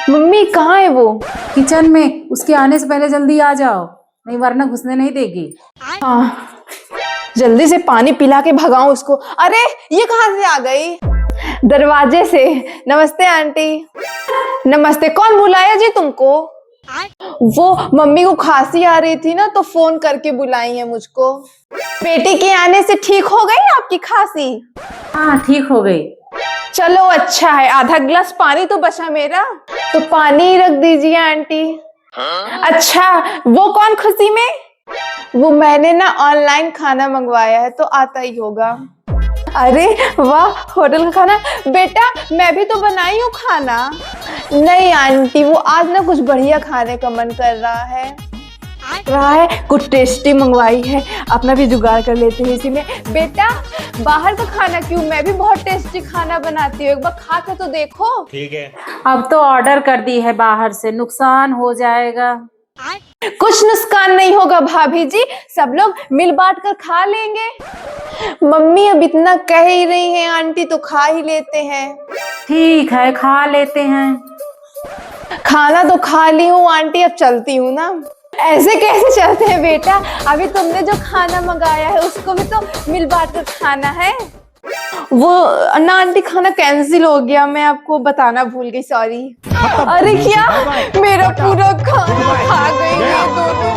Mummy कहाँ है वो? किचन में। उसके आने से पहले जल्दी आ जाओ, नहीं वरना घुसने नहीं देगी। हाँ, जल्दी से पानी पिला के भगाऊं उसको। अरे ये कहाँ से आ गई? दरवाजे से। नमस्ते आंटी। नमस्ते। कौन बुलाया जी तुमको? वो मम्मी को खांसी आ रही थी ना, तो फोन करके बुलाई है मुझको। बेटी के आने से ठीक हो गई आपकी खांसी? हाँ ठीक हो गई। चलो अच्छा है, आधा गिलास पानी तो बचा मेरा, तो पानी रख दीजिए आंटी। अच्छा, वो कौन खुशी में? वो मैंने ना ऑनलाइन खाना मंगवाया है, तो आता ही होगा। अरे वाह, होटल का खाना। बेटा मैं भी तो बनाई हूँ खाना। नहीं आंटी, वो आज ना कुछ बढ़िया खाने का मन कर रहा है, कुछ टेस्टी मंगवाई है। अपना भी जुगाड़ कर लेते हैं इसी में। बेटा बाहर का खाना क्यों, मैं भी बहुत टेस्टी खाना बनाती हूँ, एक बार खा के तो देखो। ठीक है। अब तो ऑर्डर कर दी है बाहर से, नुकसान हो जाएगा। कुछ नुकसान नहीं होगा भाभी जी, सब लोग मिल बांट कर खा लेंगे। मम्मी अब इतना कह ही रही हैं आंटी, तो खा ही लेते हैं। ठीक है, खा लेते हैं। खाना तो खा ली हूँ आंटी, अब चलती हूँ ना। ऐसे कैसे चलते हैं बेटा, अभी तुमने जो खाना मंगाया है उसको भी तो मिल बांट कर खाना है। वो ना आंटी, खाना कैंसिल हो गया, मैं आपको बताना भूल गई, सॉरी। अरे क्या, मेरा पूरा खाना खा गई ये दोनों।